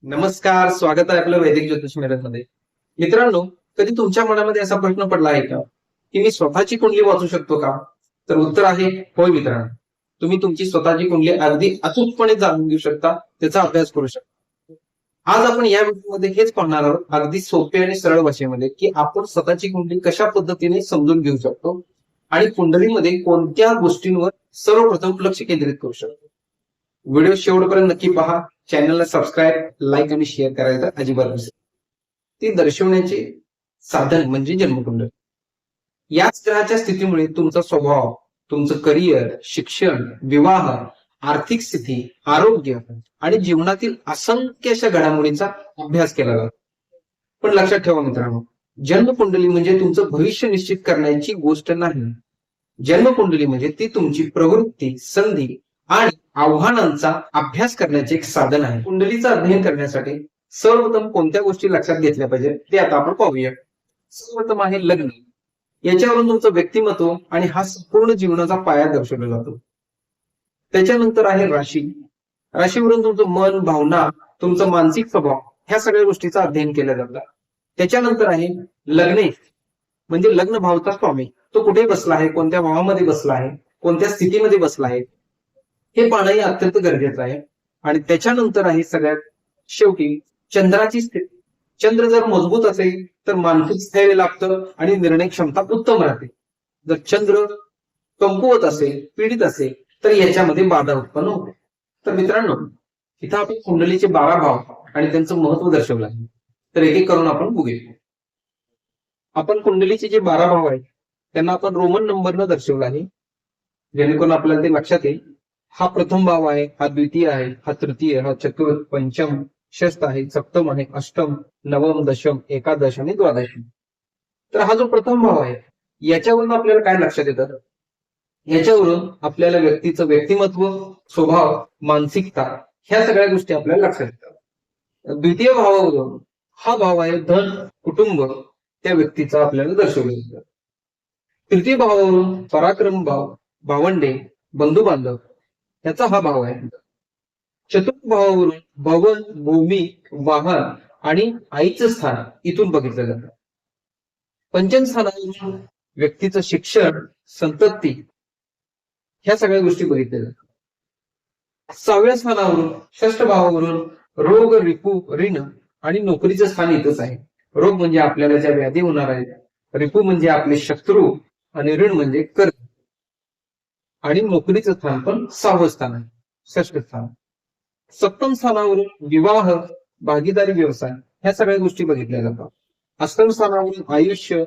नमस्कार, स्वागत आहे आपलं वैदिक ज्योतिष मध्ये. मित्रांनो, कधी तुमच्या मनामध्ये असा प्रश्न पडला आहे का की मी स्वतःची कुंडली वाचू शकतो का? तर उत्तर आहे होय मित्रांनो. तुम्ही तुमची स्वतःची कुंडली अगदी अचूकपणे जाणून घेऊ शकता, त्याचा अभ्यास करू शकता. आज आपण या व्हिडिओमध्ये हेच पाहणार आहोत, अगदी सोपे आणि सरळ भाषेमध्ये, की आपण स्वतःची कुंडली कशा पद्धतीने समजून घेऊ शकतो आणि कुंडलीमध्ये कोणत्या गोष्टींवर सर्वप्रथम लक्ष केंद्रित करू शकतो. व्हिडिओ शेवटपर्यंत नक्की पहा. चॅनलला सबस्क्राईब, लाईक आणि शेअर करायचं अजिबात नसेल. ती दर्शवण्याचे साधन म्हणजे जन्मकुंडली. याच ग्रहाच्या स्थितीमुळे तुमचा स्वभाव, तुमचं करिअर, शिक्षण, विवाह, आर्थिक स्थिती, आरोग्य आणि जीवनातील असंख्य अशा घडामोडींचा अभ्यास केला जातो. पण लक्षात ठेवा मित्रांनो, जन्मकुंडली म्हणजे तुमचं भविष्य निश्चित करण्याची गोष्ट नाही. जन्मकुंडली म्हणजे ती तुमची प्रवृत्ती, संधी आणि आव्हानांचा अभ्यास करण्याचे एक साधन आहे. कुंडलीचं अध्ययन करण्यासाठी सर्वप्रथम कोणत्या गोष्टी लक्षात घेतल्या पाहिजे ते आता आपण पाहूया. सर्वप्रथम आहे लग्न. याच्यावरून तुमचं व्यक्तिमत्व आणि हा संपूर्ण जीवनाचा पाया दर्शवला जातो. त्याच्यानंतर आहे राशी. राशीवरून तुमचं मन, भावना, तुमचं मानसिक स्वभाव ह्या सगळ्या गोष्टीचा अध्ययन केला जातं. त्याच्यानंतर आहे लग्ने, म्हणजे लग्न भावचा स्वामी. तो कुठे बसला आहे, कोणत्या भावामध्ये बसला आहे, कोणत्या स्थितीमध्ये बसला आहे, हे पाहणंही अत्यंत गरजेचं आहे. आणि त्याच्यानंतर आहे सगळ्यात शेवटी चंद्राची स्थिती. चंद्र जर मजबूत असेल तर मानसिक स्थैर्य लागतं आणि निर्णय क्षमता उत्तम राहते. जर चंद्र कमकुवत असेल, पीडित असेल तर याच्यामध्ये बाधा उत्पन्न होते. तर मित्रांनो, इथं आपण कुंडलीचे 12 भाव आणि त्यांचं महत्व दर्शवलं आहे. तर एक एक करून आपण बघूया. आपण कुंडलीचे जे 12 भाव आहेत त्यांना आपण रोमन नंबरनं दर्शवलं आहे, जेणेकरून आपल्याला ते लक्षात येईल. हा प्रथम भाव आहे, हा द्वितीय आहे, हा तृतीय, हा चतुर्थ, पंचम, षष्ठ आहे, सप्तम आहे, अष्टम, नवम, दशम, एकादश आणि द्वादश. तर हा जो प्रथम भाव आहे याच्यावरून आपल्याला काय लक्षात येतं? याच्यावरून आपल्याला व्यक्तीचं व्यक्तिमत्व, स्वभाव, मानसिकता ह्या सगळ्या गोष्टी आपल्याला लक्षात येतात. द्वितीय भावावरून हा भाव आहे धन, कुटुंब, त्या व्यक्तीचा आपल्याला दर्शवलं जातं. तृतीय भावावरून पराक्रम भाव, भावंडे, बंधू बांधव याचा हा भाव आहे. चतुर्थ भावावरून भवन, भूमी, वाहन आणि आईचं स्थान इथून बघितलं जातं. पंचम स्थानावरून व्यक्तीचं शिक्षण, संतती ह्या सगळ्या गोष्टी बघितल्या जातात. 6व्या स्थानावरून, षष्ठ भावावरून रोग, रिपू, ऋण आणि नोकरीचं स्थान इथंच आहे. रोग म्हणजे आपल्याला ज्या व्याधी होणार आहेत, रिपू म्हणजे आपले शत्रू आणि ऋण म्हणजे कर्ज. आणि नोकरीचं स्थान पण 6वं स्थान आहे, षष्ठ स्थान. सप्तम स्थानावरून विवाह, भागीदारी, व्यवसाय ह्या सगळ्या गोष्टी बघितल्या जातात. अष्टम स्थानावरून आयुष्य,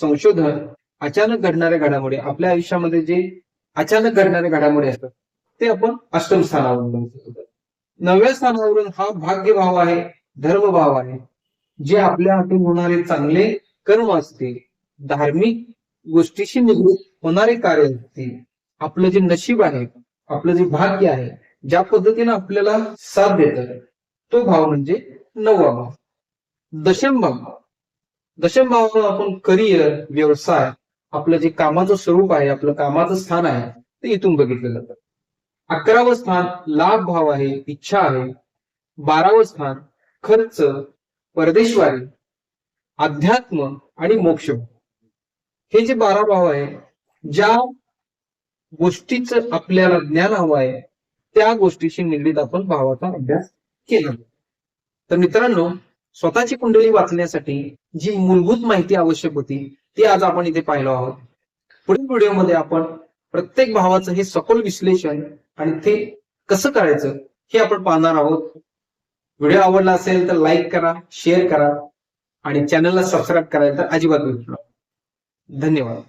संशोधन, अचानक घडणाऱ्या घडामोडी. आपल्या आयुष्यामध्ये जे अचानक घडणाऱ्या घडामोडी असतात ते आपण अष्टम स्थानावरून बघतो. 9व्या स्थानावरून हा भाग्य भाव आहे, धर्म भाव आहे. जे आपल्या हातून होणारे चांगले कर्म असतील, धार्मिक गोष्टीशी निगडीत होणारे कार्य असतील, आपलं जे नशीब आहे, आपलं जे भाग्य आहे, ज्या पद्धतीने आपल्याला साथ देतं तो भाव म्हणजे 9वा भाव. दशम भाव. दशम भावावर आपण करिअर, व्यवसाय, आपलं जे कामाचं स्वरूप आहे, आपलं कामाचं स्थान आहे ते इथून बघितलं जातं. 11वं स्थान लाभ भाव आहे, इच्छा आहे. 12वं स्थान खर्च, परदेशवारी, अध्यात्म आणि मोक्ष. हे जे 12 भाव आहे, ज्या गोष्टीचं आपल्याला ज्ञान हवं आहे त्या गोष्टीशी निगडीत आपण भावाचा अभ्यास केला. तर मित्रांनो, स्वतःची कुंडली वाचण्यासाठी जी मूलभूत माहिती आवश्यक होती ती आज आपण इथे पाहिलो आहोत. पुढील व्हिडिओमध्ये आपण प्रत्येक भावाचं हे सखोल विश्लेषण आणि ते कसं करायचं हे आपण पाहणार आहोत. व्हिडिओ आवडला असेल तर लाईक करा, शेअर करा आणि चॅनलला सबस्क्राईब करायला तर अजिबात विसरू नका. धन्यवाद.